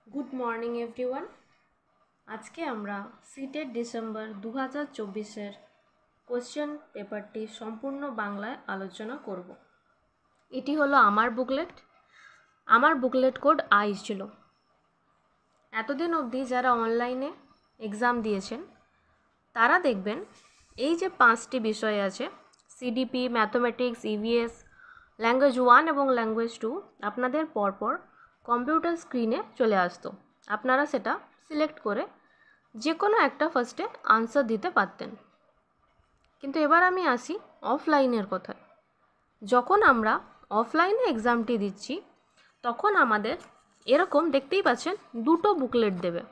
Good morning everyone. আজকে আমরা CTET December 2024-এর question পেপারটি সম্পূর্ণ বাংলায় আলোচনা করব। এটি হলো আমার বুকলেট কোড আই ছিল। এতদিন অবধি যারা অনলাইনে এক্সাম দিয়েছেন তারা দেখবেন এই যে 5টি বিষয় আছে, সিডিপি, ম্যাথমেটিক্স, ইভিএস, ল্যাঙ্গুয়েজ 1 এবং ল্যাঙ্গুয়েজ 2 আপনাদের পরপর কম্পিউটার স্ক্রিনে চলে আসতো। আপনারা সেটা সিলেক্ট করে যে কোনো একটা ফার্স্টে আনসার দিতে পারতেন। কিন্তু এবার আমি আসি অফলাইনের কথায়। যখন আমরা অফলাইনে এক্সামটি দিচ্ছি তখন আমাদের এরকম দেখতেই পাচ্ছেন দুটো বুকলেট দেবে।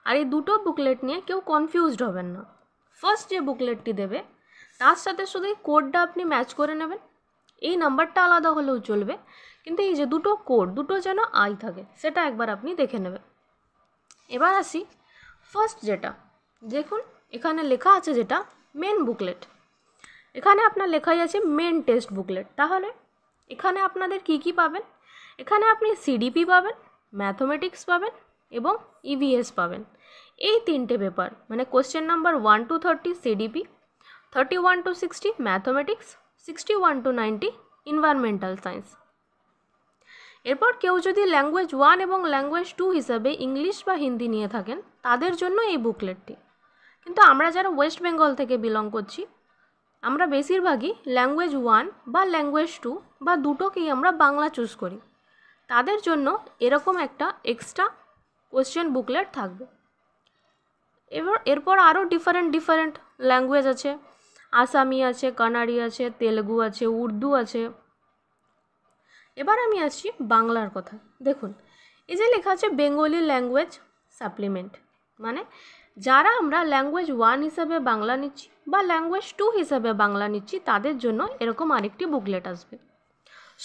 আর এই দুটো বুকলেট নিয়ে কেউ কনফিউজড হবেন না। ফার্স্ট যে বুকলেটটি দেবে তার সাথে শুধু এই কোডটা আপনি ম্যাচ করে নেবেন, এই নাম্বারটা আলাদা হলেও চলবে, কিন্তু এই যে দুটো কোড দুটো যেন আই থাকে সেটা একবার আপনি দেখে নেবেন। এবার আসি ফার্স্ট যেটা, দেখুন এখানে লেখা আছে যেটা মেন বুকলেট, এখানে আপনার লেখাই আছে মেন টেস্ট বুকলেট। তাহলে এখানে আপনাদের কি কি পাবেন? এখানে আপনি সিডিপি পাবেন, ম্যাথমেটিক্স পাবেন এবং ইভিএস পাবেন। এই তিনটে পেপার মানে question number 1 to 30 CDP, 31 to 60 mathematics, 61 to 90 environmental science. এরপর কেউ যদি ল্যাঙ্গুয়েজ 1 এবং ল্যাঙ্গুয়েজ 2 হিসাবে ইংলিশ বা হিন্দি নিয়ে থাকেন তাদের জন্য এই বুকলেটটি। কিন্তু আমরা যারা ওয়েস্ট বেঙ্গল থেকে বিলং করছি আমরা বেশিরভাগই ল্যাঙ্গুয়েজ 1 বা ল্যাঙ্গুয়েজ 2 বা দুটোকেই আমরা বাংলা চুজ করি, তাদের জন্য এরকম একটা এক্সট্রা কোশ্চেন বুকলেট থাকবে। এরপর আরও ডিফারেন্ট ল্যাঙ্গুয়েজ আছে, আসামি আছে, কানাডি আছে, তেলেগু আছে, উর্দু আছে। এবার আমি আসছি বাংলার কথা। দেখুন এই যে লেখা আছে বেঙ্গলি ল্যাঙ্গুয়েজ সাপ্লিমেন্ট, মানে যারা আমরা ল্যাঙ্গুয়েজ 1 হিসাবে বাংলা নিচ্ছি বা ল্যাঙ্গুয়েজ 2 হিসাবে বাংলা নিচ্ছি তাদের জন্য এরকম আরেকটি বুকলেট আসবে।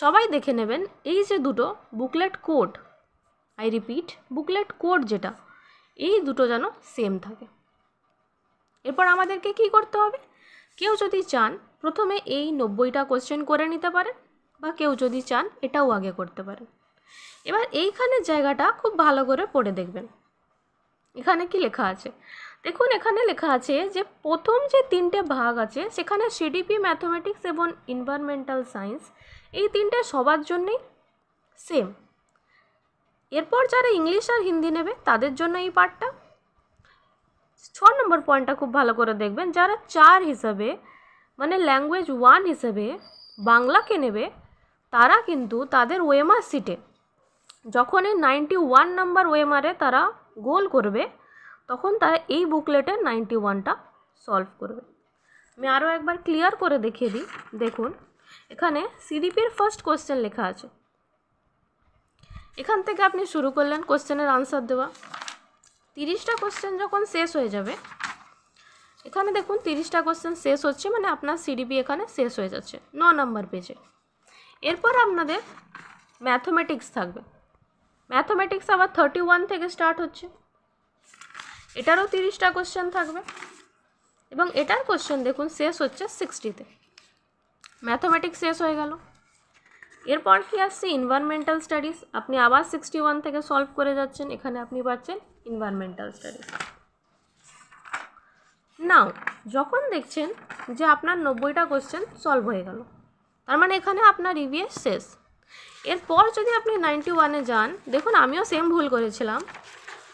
সবাই দেখে নেবেন এই যে দুটো booklet code, I repeat booklet code যেটা, এই দুটো যেন সেম থাকে। এরপর আমাদেরকে কি করতে হবে? কেউ যদি চান প্রথমে এই 90টা কোশ্চেন করে নিতে পারেন বা কেউ যদি চান এটাও আগে করতে পারেন। এবার এইখানের জায়গাটা খুব ভালো করে পড়ে দেখবেন। এখানে কি লেখা আছে দেখুন, এখানে লেখা আছে যে প্রথম যে তিনটে ভাগ আছে সেখানে সিডিপি, ম্যাথমেটিক্স এবং এনভায়রনমেন্টাল সায়েন্স এই তিনটে সবার জন্যই সেম। এরপর যারা ইংলিশ আর হিন্দি নেবে তাদের জন্য এই পার্টটা। 6 নম্বর পয়েন্টটা খুব ভালো করে দেখবেন, যারা 4 হিসাবে মানে ল্যাঙ্গুয়েজ 1 হিসেবে বাংলাকে নেবে তারা কিন্তু তাদের ওএমআর সিটে যখন এই 91 নাম্বার ওএমআরে তারা গোল করবে তখন তারা এই বুকলেটের 91টা সলভ করবে। আমি আরও একবার ক্লিয়ার করে দেখিয়ে দিই। দেখুন এখানে সিডিপির ফার্স্ট কোশ্চেন লেখা আছে, এখান থেকে আপনি শুরু করলেন কোশ্চেনের আনসার দেওয়া। 30টা কোশ্চেন যখন শেষ হয়ে যাবে, এখানে দেখুন 30টা কোশ্চেন শেষ হচ্ছে মানে আপনার সিডিপি এখানে শেষ হয়ে যাচ্ছে 9 নম্বর পেজে। এরপর আপনাদের ম্যাথমেটিক্স থাকবে, ম্যাথমেটিক্স আবার 31 থেকে স্টার্ট হচ্ছে, এটারও 30টা কোশ্চেন থাকবে এবং এটার কোশ্চেন দেখুন শেষ হচ্ছে 60-তে। ম্যাথমেটিক্স শেষ হয়ে গেল। এরপর কি আসছে এনভায়রনমেন্টাল স্টাডিজ, আপনি আবার 61 থেকে সলভ করে যাচ্ছেন, এখানে আপনি পাচ্ছেন এনভায়রনমেন্টাল স্টাডিজ। নাও যখন দেখছেন যে আপনার 90টা কোশ্চেন সলভ হয়ে গেল তার মানে এখানে আপনার ইভিএস শেষ। এরপর যদি আপনি 91-এ যান, দেখুন আমিও সেম ভুল করেছিলাম,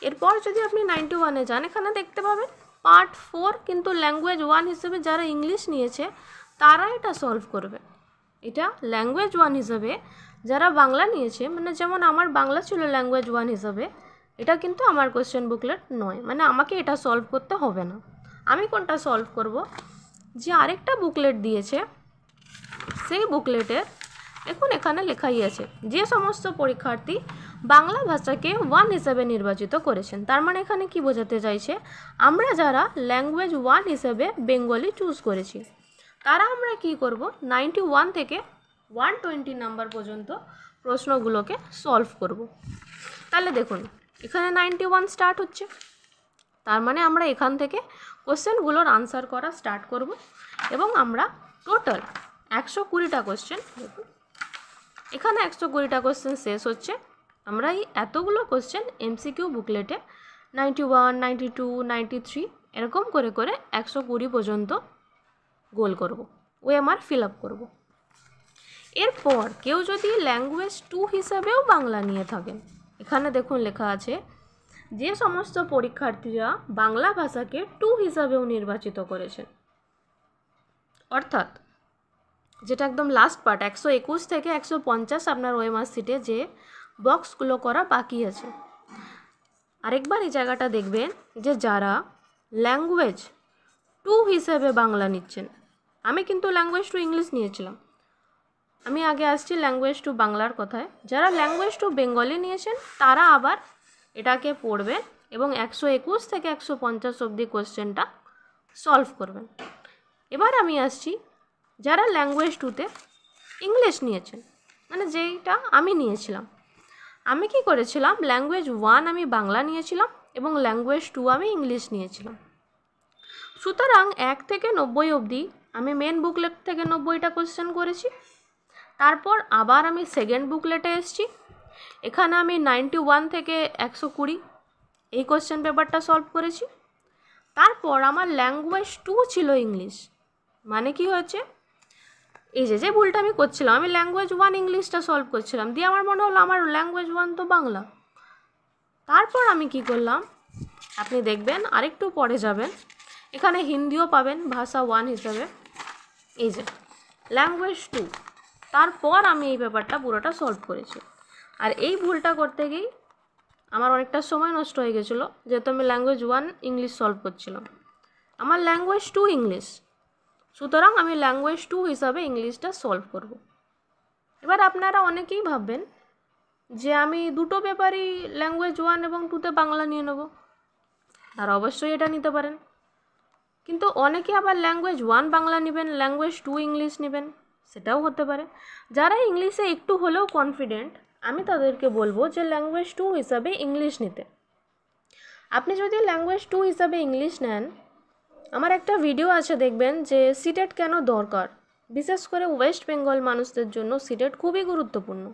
এরপর যদি আপনি 91-এ যান এখানে দেখতে পাবেন পার্ট 4 কিন্তু ল্যাঙ্গুয়েজ 1 হিসেবে যারা ইংলিশ নিয়েছে তারা এটা সলভ করবে। এটা ল্যাঙ্গুয়েজ 1 হিসেবে যারা বাংলা নিয়েছে, মানে যেমন আমার বাংলা ছিল ল্যাঙ্গুয়েজ 1 হিসেবে, এটা কিন্তু আমার কোশ্চেন বুকলেট নয়, মানে আমাকে এটা সলভ করতে হবে না। আমি কোনটা সলভ করব? যে আরেকটা বুকলেট দিয়েছে সেই বুকলেটের দেখুন এখানে লেখাই আছে যে সমস্ত পরীক্ষার্থী বাংলা ভাষাকে 1 হিসেবে নির্বাচিত করেছেন। তার মানে এখানে কি বোঝাতে চাইছে, আমরা যারা ল্যাঙ্গুয়েজ 1 হিসেবে বেঙ্গলি চুজ করেছি তারা আমরা কি করব 91 থেকে 120 নাম্বার পর্যন্ত প্রশ্নগুলোকে সলভ করব। তাহলে দেখুন এখানে 91 স্টার্ট হচ্ছে, তার মানে আমরা এখান থেকে কোশ্চেনগুলোর আনসার করা স্টার্ট করব এবং আমরা টোটাল 120টা কোশ্চেন, দেখুন এখানে 120টা কোশ্চেন শেষ হচ্ছে, আমরা এই এতগুলো কোশ্চেন এমসিকিউ বুকলেটে 91, 92, 93 এরকম করে করে 120 পর্যন্ত গোল করব, ওএমআর ফিল আপ করব। এরপর কেউ যদি ল্যাঙ্গুয়েজ 2 হিসাবেও বাংলা নিয়ে থাকেন, এখানে দেখুন লেখা আছে যে সমস্ত পরীক্ষার্থীরা বাংলা ভাষাকে 2 হিসাবেও নির্বাচিত করেছেন, অর্থাৎ যেটা একদম লাস্ট পার্ট 121 থেকে 150 আপনার ওএমআর সিটে যে বক্সগুলো করা বাকি আছে। আরেকবার এই জায়গাটা দেখবেন যে যারা ল্যাঙ্গুয়েজ 2 হিসেবে বাংলা নিচ্ছেন, আমি কিন্তু ল্যাঙ্গুয়েজ 2 ইংলিশ নিয়েছিলাম, আমি আগে আসছি ল্যাঙ্গুয়েজ 2 বাংলার কথায়। যারা ল্যাঙ্গুয়েজ 2 বেঙ্গলি নিয়েছেন তারা আবার এটাকে পড়বেন এবং 121 থেকে 150 অবধি কোশ্চেনটা সলভ করবেন। এবার আমি আসছি যারা ল্যাঙ্গুয়েজ 2তে ইংলিশ নিয়েছেন, মানে যেইটা আমি নিয়েছিলাম। আমি কি করেছিলাম, ল্যাঙ্গুয়েজ 1 আমি বাংলা নিয়েছিলাম এবং ল্যাঙ্গুয়েজ 2 আমি ইংলিশ নিয়েছিলাম। সুতরাং 1 থেকে 90 অবধি আমি মেন বুকলেট থেকে 90টা কোশ্চেন করেছি। তারপর আবার আমি সেকেন্ড বুকলেটে এসেছি, এখানে আমি 91 থেকে 120 এই কোশ্চেন পেপারটা সলভ করেছি। তারপর আমার ল্যাঙ্গুয়েজ 2 ছিল ইংলিশ, মানে কি হয়েছে, এই যে ভুলটা আমি করছিলাম, আমি ল্যাঙ্গুয়েজ 1 ইংলিশটা সলভ করছিলাম, দিয়ে আমার মনে হলো আমার ল্যাঙ্গুয়েজ 1 তো বাংলা। তারপর আমি কি করলাম, আপনি দেখবেন আরেকটু পরে যাবেন, এখানে হিন্দিও পাবেন ভাষা 1 হিসাবে, এই যে ল্যাঙ্গুয়েজ 2। তারপর আমি এই ব্যাপারটা পুরোটা সলভ করেছি। আর এই ভুলটা করতে গিয়েই আমার অনেকটা সময় নষ্ট হয়ে গেছিলো, যেহেতু আমি ল্যাঙ্গুয়েজ 1 ইংলিশ সলভ করছিলাম, আমার ল্যাঙ্গুয়েজ 2 ইংলিশ, সুতরাং আমি ল্যাঙ্গুয়েজ 2 হিসাবে ইংলিশটা সলভ করব। এবার আপনারা অনেকেই ভাববেন যে আমি দুটো পেপারই ল্যাঙ্গুয়েজ 1 এবং 2তে বাংলা নিয়ে নেব, আর অবশ্যই এটা নিতে পারেন। কিন্তু অনেকে আবার ল্যাঙ্গুয়েজ 1 বাংলা নেবেন, ল্যাঙ্গুয়েজ 2 ইংলিশ নেবেন, সেটাও হতে পারে। যারা ইংলিশে একটু হলেও কনফিডেন্ট, আমি তাদেরকে বলবো যে ল্যাঙ্গুয়েজ 2 হিসাবে ইংলিশ নিতে। আপনি যদি ল্যাঙ্গুয়েজ 2 হিসাবে ইংলিশ নেন, আমার একটা ভিডিও আছে দেখবেন যে সিটেট কেন দরকার, বিশেষ করে ওয়েস্ট বেঙ্গল মানুষদের জন্য সিটেট খুবই গুরুত্বপূর্ণ।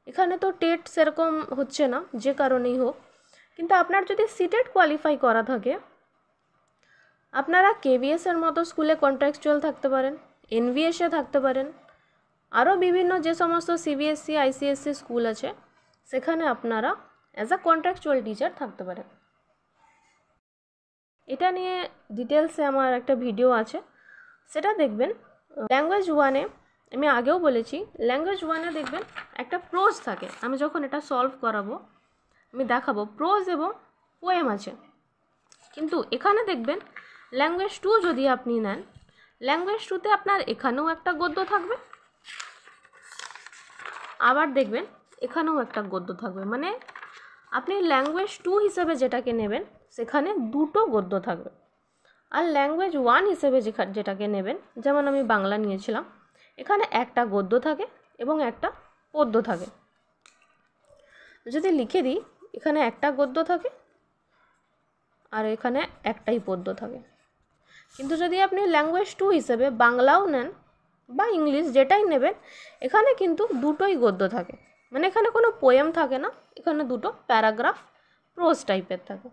এখানে তো টেট সেরকম হচ্ছে না, যে কারণেই হোক, কিন্তু আপনার যদি সিটেট কোয়ালিফাই করা থাকে, আপনারা কেভিএসের মতো স্কুলে কন্ট্রাকচুয়াল থাকতে পারেন, এনভিএসে থাকতে পারেন, আরও বিভিন্ন যে সমস্ত সিবিএসসি আইসিএসসি স্কুল আছে সেখানে আপনারা অ্যাজ আ কন্ট্রাকচুয়াল টিচার থাকতে পারেন। এটা নিয়ে ডিটেলসে আমার একটা ভিডিও আছে, সেটা দেখবেন। ল্যাঙ্গুয়েজ 1-এ আমি আগেও বলেছি, ল্যাঙ্গুয়েজ 1-এ দেখবেন একটা প্রোজ থাকে, আমি যখন এটা সলভ করাবো আমি দেখাবো প্রোজ এবং পোয়েম আছে। কিন্তু এখানে দেখবেন ল্যাঙ্গুয়েজ 2 যদি আপনি নেন, ল্যাঙ্গুয়েজ 2তে আপনার এখানেও একটা গদ্য থাকবে, আবার দেখবেন এখানেও একটা গদ্য থাকবে, মানে আপনি ল্যাঙ্গুয়েজ 2 হিসেবে যেটাকে নেবেন সেখানে দুটো গদ্য থাকবে। আর ল্যাঙ্গুয়েজ 1 হিসেবে যেটাকে নেবেন, যেমন আমি বাংলা নিয়েছিলাম, এখানে একটা গদ্য থাকে এবং একটা পদ্য থাকে। যদি লিখে দিই, এখানে একটা গদ্য থাকে আর এখানে একটাই পদ্য থাকে। কিন্তু যদি আপনি ল্যাঙ্গুয়েজ 2 হিসেবে বাংলাও নেন বা ইংলিশ যেটাই নেবেন, এখানে কিন্তু দুটোই গদ্য থাকে, মানে এখানে কোনো পোয়েম থাকে না, এখানে দুটো প্যারাগ্রাফ প্রোজ টাইপের থাকে।